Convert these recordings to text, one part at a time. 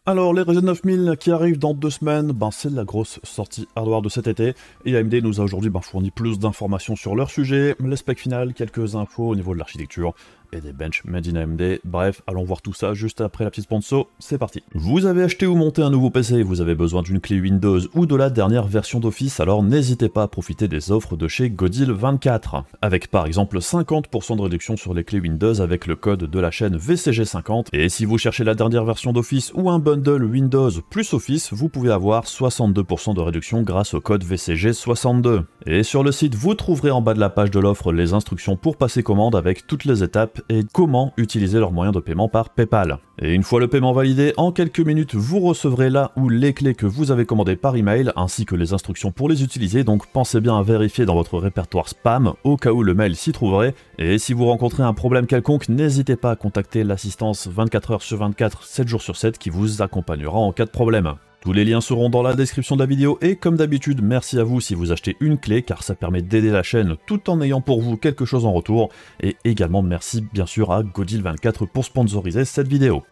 Alors, les Ryzen 9000 qui arrivent dans 2 semaines, c'est la grosse sortie hardware de cet été, et AMD nous a aujourd'hui fourni plus d'informations sur leur sujet, les specs finales, quelques infos au niveau de l'architecture, et des bench made in AMD. Bref, allons voir tout ça juste après la petite sponsor, c'est parti. Vous avez acheté ou monté un nouveau PC, vous avez besoin d'une clé Windows ou de la dernière version d'Office, alors n'hésitez pas à profiter des offres de chez Godil24, avec par exemple 50% de réduction sur les clés Windows avec le code de la chaîne VCG50, et si vous cherchez la dernière version d'Office ou un bundle Windows plus Office, vous pouvez avoir 62% de réduction grâce au code VCG62. Et sur le site, vous trouverez en bas de la page de l'offre les instructions pour passer commande avec toutes les étapes et comment utiliser leur moyen de paiement par PayPal. Et une fois le paiement validé, en quelques minutes, vous recevrez là où les clés que vous avez commandées par email, ainsi que les instructions pour les utiliser, donc pensez bien à vérifier dans votre répertoire spam, au cas où le mail s'y trouverait. Et si vous rencontrez un problème quelconque, n'hésitez pas à contacter l'assistance 24h sur 24, 7 jours sur 7, qui vous accompagnera en cas de problème. Tous les liens seront dans la description de la vidéo et comme d'habitude, merci à vous si vous achetez une clé car ça permet d'aider la chaîne tout en ayant pour vous quelque chose en retour. Et également merci bien sûr à Godil24 pour sponsoriser cette vidéo.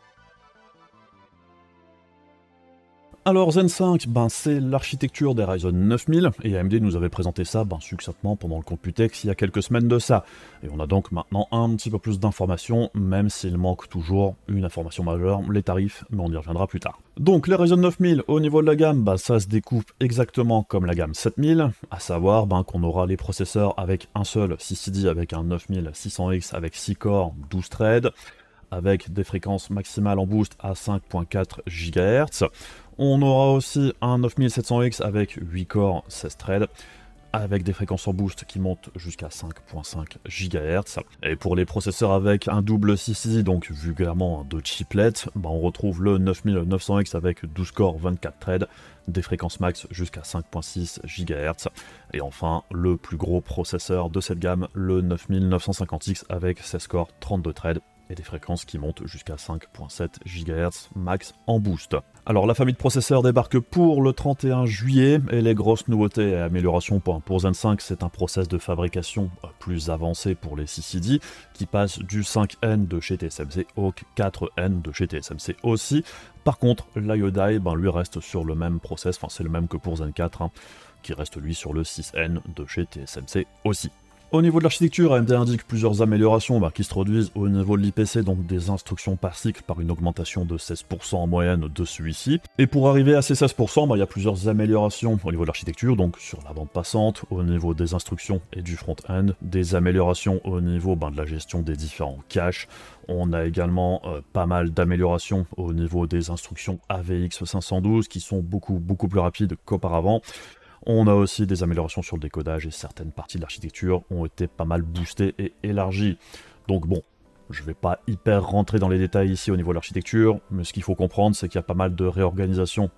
Alors Zen 5, c'est l'architecture des Ryzen 9000, et AMD nous avait présenté ça succinctement pendant le Computex il y a quelques semaines de ça. Et on a donc maintenant un petit peu plus d'informations, même s'il manque toujours une information majeure, les tarifs, mais on y reviendra plus tard. Donc les Ryzen 9000, au niveau de la gamme, ça se découpe exactement comme la gamme 7000, à savoir qu'on aura les processeurs avec un seul CCD avec un 9600X avec 6 corps, 12 threads, avec des fréquences maximales en boost à 5.4 GHz. On aura aussi un 9700X avec 8 corps, 16 threads, avec des fréquences en boost qui montent jusqu'à 5.5 GHz. Et pour les processeurs avec un double CCD, donc vulgairement deux chiplets, on retrouve le 9900X avec 12 corps, 24 threads, des fréquences max jusqu'à 5.6 GHz. Et enfin, le plus gros processeur de cette gamme, le 9950X avec 16 corps, 32 threads, et des fréquences qui montent jusqu'à 5.7 GHz max en boost. Alors la famille de processeurs débarque pour le 31 juillet, et les grosses nouveautés et améliorations pour Zen 5, c'est un process de fabrication plus avancé pour les CCD, qui passe du 5N de chez TSMC au 4N de chez TSMC aussi. Par contre, l'IO die, lui reste sur le même process, c'est le même que pour Zen 4, qui reste lui sur le 6N de chez TSMC aussi. Au niveau de l'architecture, AMD indique plusieurs améliorations qui se produisent au niveau de l'IPC, donc des instructions par cycle par une augmentation de 16% en moyenne de celui-ci. Et pour arriver à ces 16%, il y a plusieurs améliorations au niveau de l'architecture, donc sur la bande passante, au niveau des instructions et du front-end, des améliorations au niveau de la gestion des différents caches. On a également pas mal d'améliorations au niveau des instructions AVX 512 qui sont beaucoup plus rapides qu'auparavant. On a aussi des améliorations sur le décodage et certaines parties de l'architecture ont été pas mal boostées et élargies. Donc bon, je vais pas hyper rentrer dans les détails ici au niveau de l'architecture, mais ce qu'il faut comprendre c'est qu'il y a pas mal de réorganisation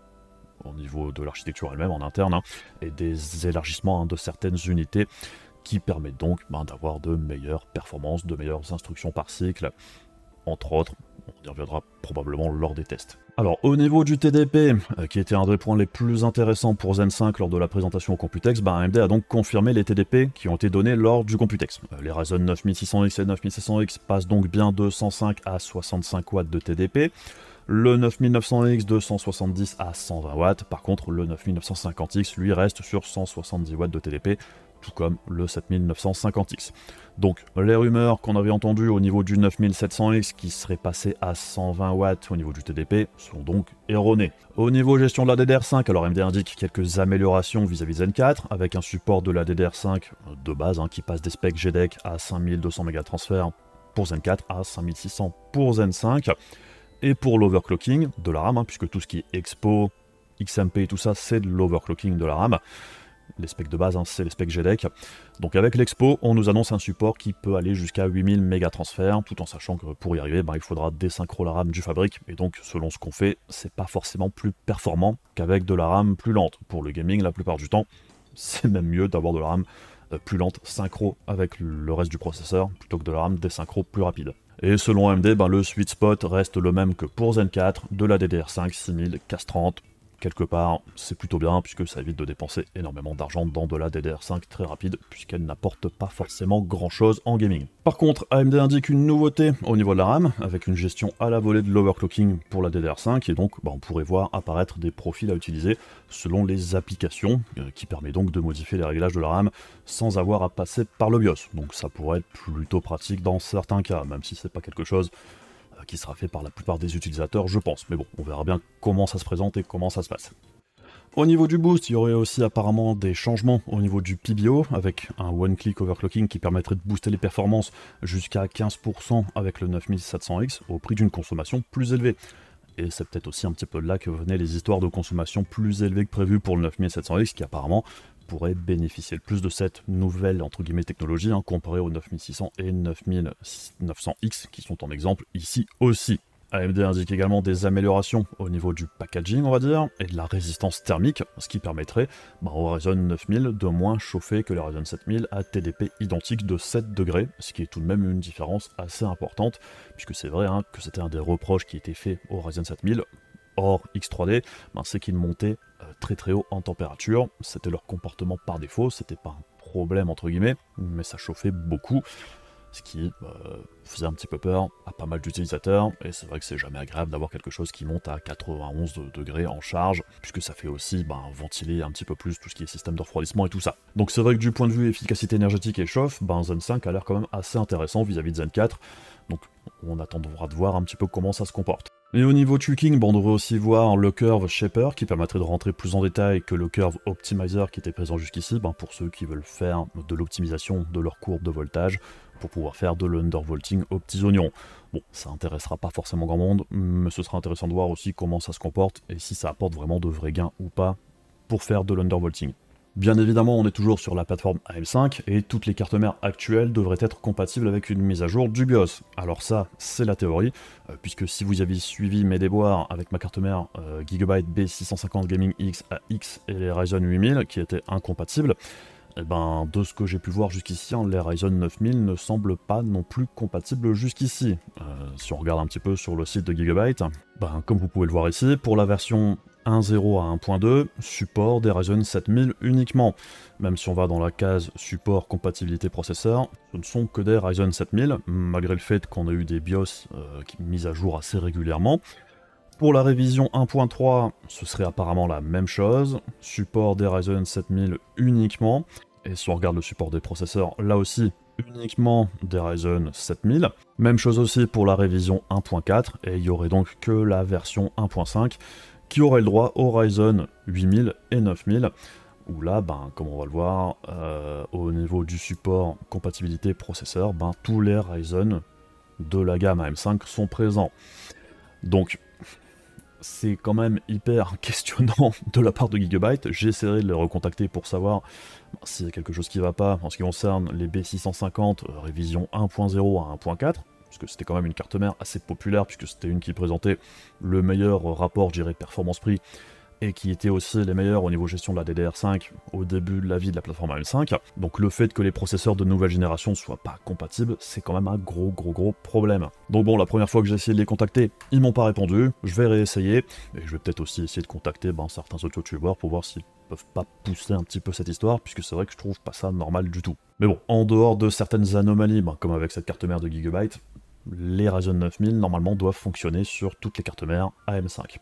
au niveau de l'architecture elle-même en interne, et des élargissements de certaines unités qui permettent donc d'avoir de meilleures performances, de meilleures instructions par cycle, entre autres. On y reviendra probablement lors des tests. Alors au niveau du TDP, qui était un des points les plus intéressants pour Zen 5 lors de la présentation au Computex, AMD a donc confirmé les TDP qui ont été donnés lors du Computex. Les Ryzen 9600X et 9700X passent donc bien de 105 à 65 watts de TDP. Le 9900X de 170 à 120 watts, par contre le 9950X lui reste sur 170 watts de TDP, tout comme le 7950X. Donc les rumeurs qu'on avait entendues au niveau du 9700X qui serait passé à 120 watts au niveau du TDP sont donc erronées. Au niveau gestion de la DDR5, alors AMD indique quelques améliorations vis-à-vis Zen 4, avec un support de la DDR5 de base qui passe des specs GDEC à 5200 mégatransferts pour Zen 4 à 5600 pour Zen 5, et pour l'overclocking de la RAM, puisque tout ce qui est Expo, XMP et tout ça, c'est de l'overclocking de la RAM. Les specs de base, c'est les specs GDEC. Donc avec l'Expo, on nous annonce un support qui peut aller jusqu'à 8000 mégatransferts, tout en sachant que pour y arriver, il faudra désynchro la RAM du fabrique, et donc selon ce qu'on fait, c'est pas forcément plus performant qu'avec de la RAM plus lente. Pour le gaming, la plupart du temps, c'est même mieux d'avoir de la RAM plus lente synchro avec le reste du processeur, plutôt que de la RAM désynchro plus rapide. Et selon AMD, le sweet spot reste le même que pour Zen 4, de la DDR5 6000 Cas30, quelque part, c'est plutôt bien, puisque ça évite de dépenser énormément d'argent dans de la DDR5 très rapide, puisqu'elle n'apporte pas forcément grand-chose en gaming. Par contre, AMD indique une nouveauté au niveau de la RAM, avec une gestion à la volée de l'overclocking pour la DDR5, et donc on pourrait voir apparaître des profils à utiliser selon les applications, qui permet donc de modifier les réglages de la RAM sans avoir à passer par le BIOS. Donc ça pourrait être plutôt pratique dans certains cas, même si c'est pas quelque chose qui sera fait par la plupart des utilisateurs, je pense. Mais bon, on verra bien comment ça se présente et comment ça se passe. Au niveau du boost, il y aurait aussi apparemment des changements au niveau du PBO, avec un one-click overclocking qui permettrait de booster les performances jusqu'à 15% avec le 9700X au prix d'une consommation plus élevée. Et c'est peut-être aussi un petit peu de là que venaient les histoires de consommation plus élevées que prévues pour le 9700X, qui apparemment pourrait bénéficier le plus de cette nouvelle entre guillemets technologie, comparée au 9600 et 9900X qui sont en exemple ici aussi. AMD indique également des améliorations au niveau du packaging, on va dire, et de la résistance thermique, ce qui permettrait au Ryzen 9000 de moins chauffer que le Ryzen 7000 à TDP identique de 7 degrés, ce qui est tout de même une différence assez importante, puisque c'est vrai que c'était un des reproches qui était fait au Ryzen 7000, hors X3D, c'est qu'ils montaient très très haut en température, c'était leur comportement par défaut, c'était pas un problème entre guillemets, mais ça chauffait beaucoup, ce qui faisait un petit peu peur à pas mal d'utilisateurs, et c'est vrai que c'est jamais agréable d'avoir quelque chose qui monte à 91 degrés en charge, puisque ça fait aussi ventiler un petit peu plus tout ce qui est système de refroidissement et tout ça. Donc c'est vrai que du point de vue efficacité énergétique et chauffe, Zen 5 a l'air quand même assez intéressant vis-à-vis de Zen 4, donc on attendra de voir un petit peu comment ça se comporte. Et au niveau tweaking, on devrait aussi voir le Curve Shaper qui permettrait de rentrer plus en détail que le Curve Optimizer qui était présent jusqu'ici, pour ceux qui veulent faire de l'optimisation de leur courbe de voltage pour pouvoir faire de l'undervolting aux petits oignons. Bon, ça intéressera pas forcément grand monde, mais ce sera intéressant de voir aussi comment ça se comporte et si ça apporte vraiment de vrais gains ou pas pour faire de l'undervolting. Bien évidemment, on est toujours sur la plateforme AM5 et toutes les cartes mères actuelles devraient être compatibles avec une mise à jour du BIOS. Alors ça, c'est la théorie, puisque si vous avez suivi mes déboires avec ma carte mère Gigabyte B650 Gaming X AX et les Ryzen 8000 qui étaient incompatibles, de ce que j'ai pu voir jusqu'ici, les Ryzen 9000 ne semblent pas non plus compatibles jusqu'ici. Si on regarde un petit peu sur le site de Gigabyte, comme vous pouvez le voir ici, pour la version 1.0 à 1.2, support des Ryzen 7000 uniquement. Même si on va dans la case support compatibilité processeur, ce ne sont que des Ryzen 7000, malgré le fait qu'on a eu des BIOS mis à jour assez régulièrement. Pour la révision 1.3, ce serait apparemment la même chose, support des Ryzen 7000 uniquement, et si on regarde le support des processeurs, là aussi, uniquement des Ryzen 7000. Même chose aussi pour la révision 1.4, et il y aurait donc que la version 1.5 qui aurait le droit aux Ryzen 8000 et 9000, où là, comme on va le voir, au niveau du support compatibilité processeur, tous les Ryzen de la gamme AM5 sont présents. Donc, c'est quand même hyper questionnant de la part de Gigabyte. J'essaierai de les recontacter pour savoir s'il y a quelque chose qui ne va pas en ce qui concerne les B650 révision 1.0 à 1.4, puisque c'était quand même une carte mère assez populaire, puisque c'était une qui présentait le meilleur rapport, je dirais, performance-prix, et qui était aussi les meilleurs au niveau gestion de la DDR5 au début de la vie de la plateforme AM5. Donc le fait que les processeurs de nouvelle génération ne soient pas compatibles, c'est quand même un gros problème. Donc bon, la première fois que j'ai essayé de les contacter, ils m'ont pas répondu, je vais réessayer, et je vais peut-être aussi essayer de contacter certains autres youtubeurs pour voir s'ils peuvent pas pousser un petit peu cette histoire, puisque c'est vrai que je trouve pas ça normal du tout. Mais bon, en dehors de certaines anomalies, comme avec cette carte mère de Gigabyte, les Ryzen 9000 normalement doivent fonctionner sur toutes les cartes mères AM5.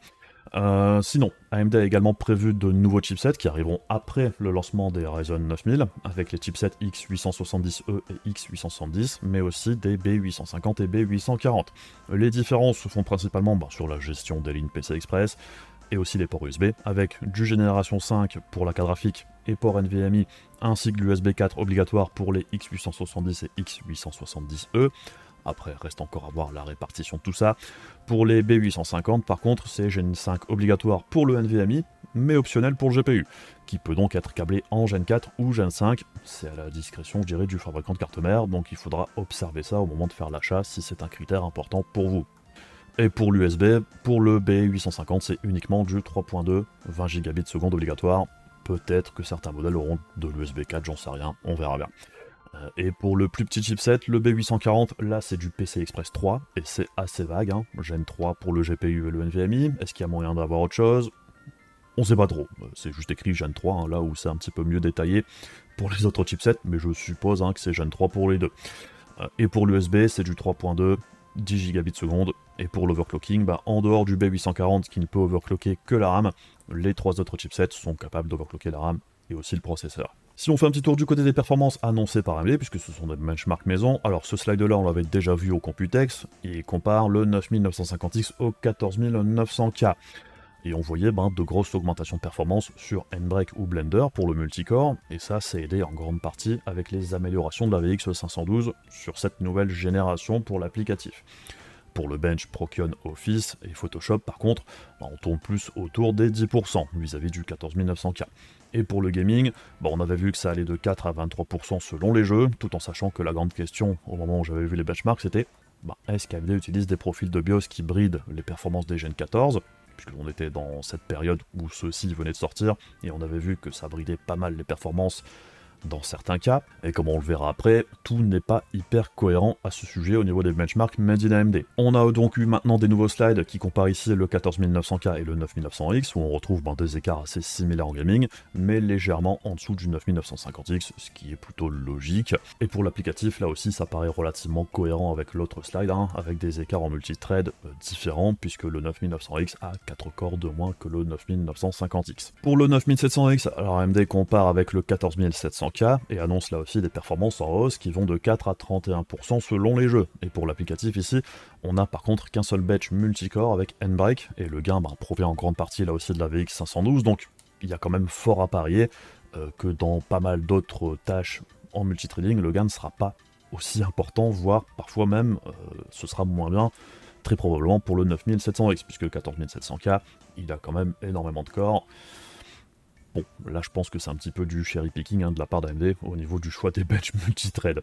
Sinon, AMD a également prévu de nouveaux chipsets qui arriveront après le lancement des Ryzen 9000, avec les chipsets X870E et X870, mais aussi des B850 et B840. Les différences se font principalement sur la gestion des lignes PCI Express, et aussi les ports USB, avec du génération 5 pour la carte graphique et port NVMe, ainsi que l'USB 4 obligatoire pour les X870 et X870E. Après, reste encore à voir la répartition de tout ça. Pour les B850, par contre, c'est Gen 5 obligatoire pour le NVMe, mais optionnel pour le GPU, qui peut donc être câblé en Gen 4 ou Gen 5. C'est à la discrétion, je dirais, du fabricant de carte mère, donc il faudra observer ça au moment de faire l'achat si c'est un critère important pour vous. Et pour l'USB, pour le B850, c'est uniquement du 3.2, 20 Gbps obligatoire. Peut-être que certains modèles auront de l'USB 4, j'en sais rien, on verra bien. Et pour le plus petit chipset, le B840, là c'est du PCI Express 3, et c'est assez vague, Gen 3 pour le GPU et le NVMe. Est-ce qu'il y a moyen d'avoir autre chose? On sait pas trop, c'est juste écrit Gen 3, hein, là où c'est un petit peu mieux détaillé pour les autres chipsets, mais je suppose hein, que c'est Gen 3 pour les deux. Et pour l'USB, c'est du 3.2, 10 gigabits seconde, et pour l'overclocking, en dehors du B840 qui ne peut overclocker que la RAM, les 3 autres chipsets sont capables d'overclocker la RAM et aussi le processeur. Si on fait un petit tour du côté des performances annoncées par AMD, puisque ce sont des benchmarks maison, alors ce slide-là on l'avait déjà vu au Computex, il compare le 9950X au 14900K. Et on voyait de grosses augmentations de performance sur N-Break ou Blender pour le multicore, et ça c'est aidé en grande partie avec les améliorations de la VX512 sur cette nouvelle génération pour l'applicatif. Pour le bench Procyon Office et Photoshop par contre, on tourne plus autour des 10% vis-à-vis du 14900K. Et pour le gaming, on avait vu que ça allait de 4 à 23% selon les jeux, tout en sachant que la grande question au moment où j'avais vu les benchmarks c'était est-ce qu'AMD utilise des profils de BIOS qui brident les performances des Gen 14 ? Puisqu'on était dans cette période où ceux-ci venaient de sortir, et on avait vu que ça bridait pas mal les performances dans certains cas, et comme on le verra après, tout n'est pas hyper cohérent à ce sujet au niveau des benchmarks made in AMD. On a donc eu maintenant des nouveaux slides qui comparent ici le 14900K et le 9900X, où on retrouve des écarts assez similaires en gaming, mais légèrement en dessous du 9950X, ce qui est plutôt logique. Et pour l'applicatif, là aussi, ça paraît relativement cohérent avec l'autre slide, avec des écarts en multithread différents, puisque le 9900X a 4 corps de moins que le 9950X. Pour le 9700X, alors AMD compare avec le 14700K, et annonce là aussi des performances en hausse qui vont de 4 à 31% selon les jeux. Et pour l'applicatif ici, on a par contre qu'un seul bench multicore avec N-Break, et le gain provient en grande partie là aussi de la VX512, donc il y a quand même fort à parier que dans pas mal d'autres tâches en multithreading, le gain ne sera pas aussi important, voire parfois même ce sera moins bien, très probablement pour le 9700X, puisque le 14700K, il a quand même énormément de corps. Bon, là je pense que c'est un petit peu du cherry picking de la part d'AMD au niveau du choix des bench multithread.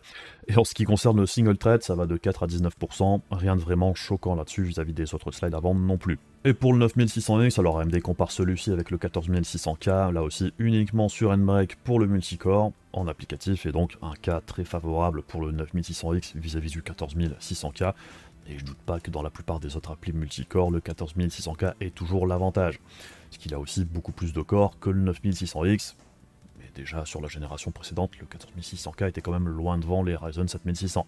Et en ce qui concerne le single thread, ça va de 4 à 19%, rien de vraiment choquant là-dessus vis-à-vis des autres slides avant non plus. Et pour le 9600X, alors AMD compare celui-ci avec le 14600K, là aussi uniquement sur N-Break pour le multicore, en applicatif, et donc un cas très favorable pour le 9600X vis-à-vis du 14600K, et je doute pas que dans la plupart des autres applis multicore, le 14600K est toujours l'avantage, parce qu'il a aussi beaucoup plus de corps que le 9600X, mais déjà sur la génération précédente, le 14600K était quand même loin devant les Ryzen 7600.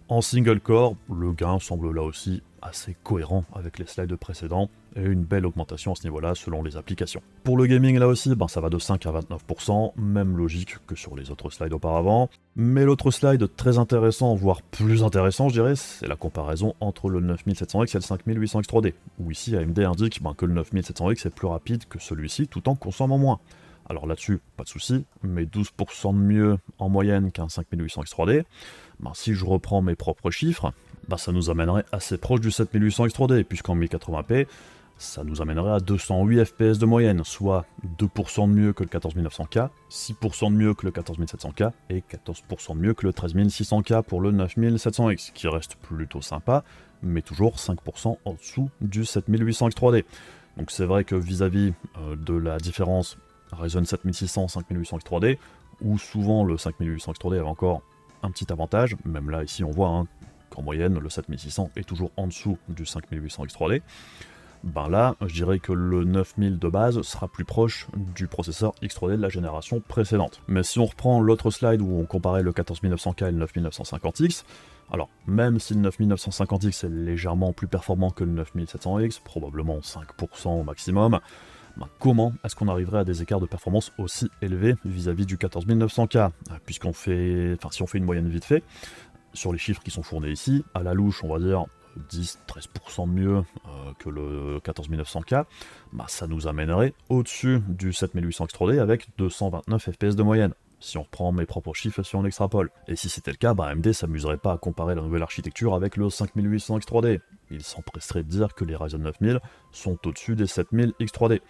En single core, le gain semble là aussi assez cohérent avec les slides précédents, et une belle augmentation à ce niveau-là selon les applications. Pour le gaming là aussi, ça va de 5 à 29%, même logique que sur les autres slides auparavant. Mais l'autre slide très intéressant, voire plus intéressant je dirais, c'est la comparaison entre le 9700X et le 5800X 3D, où ici AMD indique que le 9700X est plus rapide que celui-ci tout en consommant moins. Alors là-dessus, pas de souci, mais 12% de mieux en moyenne qu'un 5800X 3D, si je reprends mes propres chiffres, ça nous amènerait assez proche du 7800X 3D, puisqu'en 1080p, ça nous amènerait à 208 FPS de moyenne, soit 2% de mieux que le 14900K, 6% de mieux que le 14700K, et 14% de mieux que le 13600K pour le 9700X, qui reste plutôt sympa, mais toujours 5% en dessous du 7800X 3D. Donc c'est vrai que vis-à-vis de la différence Ryzen 7600, 5800X 3D, où souvent le 5800X 3D avait encore un petit avantage, même là ici on voit qu'en moyenne le 7600 est toujours en dessous du 5800X 3D, là je dirais que le 9000 de base sera plus proche du processeur X3D de la génération précédente. Mais si on reprend l'autre slide où on comparait le 14900K et le 9950X, alors même si le 9950X est légèrement plus performant que le 9700X, probablement 5% au maximum, comment est-ce qu'on arriverait à des écarts de performance aussi élevés vis-à-vis du 14900K? Puisqu'on fait, si on fait une moyenne vite fait, sur les chiffres qui sont fournis ici, à la louche on va dire 10-13% de mieux que le 14900K, ça nous amènerait au-dessus du 7800X 3D avec 229 FPS de moyenne, si on reprend mes propres chiffres, si on extrapole. Et si c'était le cas, AMD s'amuserait pas à comparer la nouvelle architecture avec le 5800X 3D. Il s'empresserait de dire que les Ryzen 9000 sont au-dessus des 7000X 3D.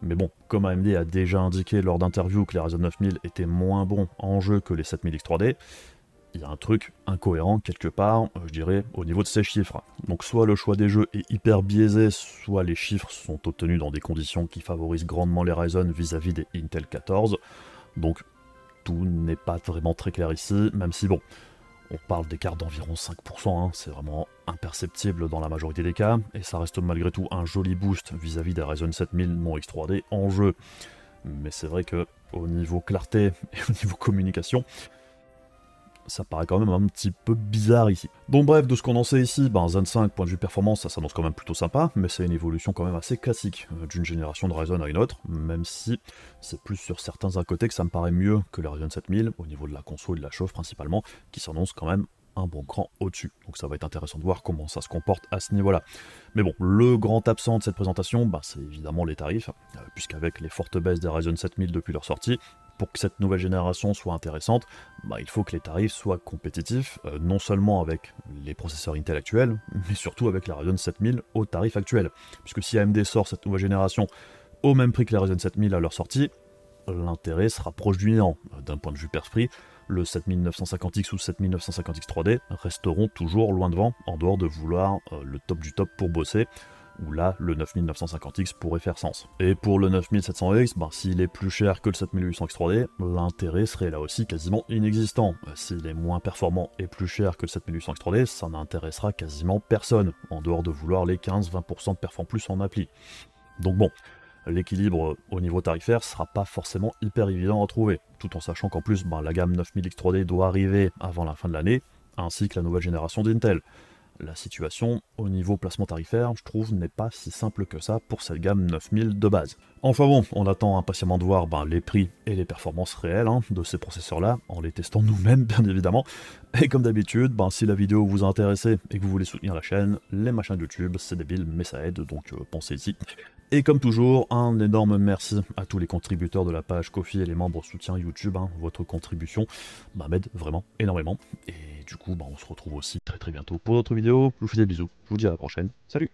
Mais bon, comme AMD a déjà indiqué lors d'interviews que les Ryzen 9000 étaient moins bons en jeu que les 7000X 3D, il y a un truc incohérent quelque part, je dirais, au niveau de ces chiffres. Donc soit le choix des jeux est hyper biaisé, soit les chiffres sont obtenus dans des conditions qui favorisent grandement les Ryzen vis-à-vis des Intel 14, donc tout n'est pas vraiment très clair ici, même si bon, On parle d'écart d'environ 5%, hein, c'est vraiment imperceptible dans la majorité des cas, et ça reste malgré tout un joli boost vis-à-vis des Ryzen 7000 non X3D en jeu. Mais c'est vrai que au niveau clarté et au niveau communication, ça paraît quand même un petit peu bizarre ici. Donc bref, de ce qu'on en sait ici, Zen 5, point de vue performance, ça s'annonce quand même plutôt sympa, mais c'est une évolution quand même assez classique d'une génération de Ryzen à une autre, même si c'est plus sur certains à côté que ça me paraît mieux que les Ryzen 7000, au niveau de la conso et de la chauffe principalement, qui s'annonce quand même un bon cran au-dessus. Donc ça va être intéressant de voir comment ça se comporte à ce niveau-là. Mais bon, le grand absent de cette présentation, c'est évidemment les tarifs, puisqu'avec les fortes baisses des Ryzen 7000 depuis leur sortie, pour que cette nouvelle génération soit intéressante, il faut que les tarifs soient compétitifs, non seulement avec les processeurs Intel actuels, mais surtout avec la Ryzen 7000 au tarif actuel. Puisque si AMD sort cette nouvelle génération au même prix que la Ryzen 7000 à leur sortie, l'intérêt sera proche du néant. D'un point de vue perf-prix, le 7950X ou 7950X 3D resteront toujours loin devant, en dehors de vouloir le top du top pour bosser, où là, le 9950X pourrait faire sens. Et pour le 9700X, s'il est plus cher que le 7800X 3D, l'intérêt serait là aussi quasiment inexistant. S'il est moins performant et plus cher que le 7800X 3D, ça n'intéressera quasiment personne, en dehors de vouloir les 15-20% de perf en plus en appli. Donc bon, l'équilibre au niveau tarifaire sera pas forcément hyper évident à trouver, tout en sachant qu'en plus, la gamme 9000X 3D doit arriver avant la fin de l'année, ainsi que la nouvelle génération d'Intel. La situation, au niveau placement tarifaire, je trouve, n'est pas si simple que ça pour cette gamme 9000 de base. Enfin bon, on attend impatiemment de voir les prix et les performances réelles de ces processeurs-là, en les testant nous-mêmes, bien évidemment. Et comme d'habitude, si la vidéo vous a intéressé et que vous voulez soutenir la chaîne, les machins de YouTube, c'est débile, mais ça aide, donc pensez-y. Et comme toujours, un énorme merci à tous les contributeurs de la page Ko-fi et les membres soutien YouTube. Votre contribution m'aide vraiment énormément. Et du coup, on se retrouve aussi très bientôt pour d'autres vidéos. Je vous fais des bisous, je vous dis à la prochaine. Salut!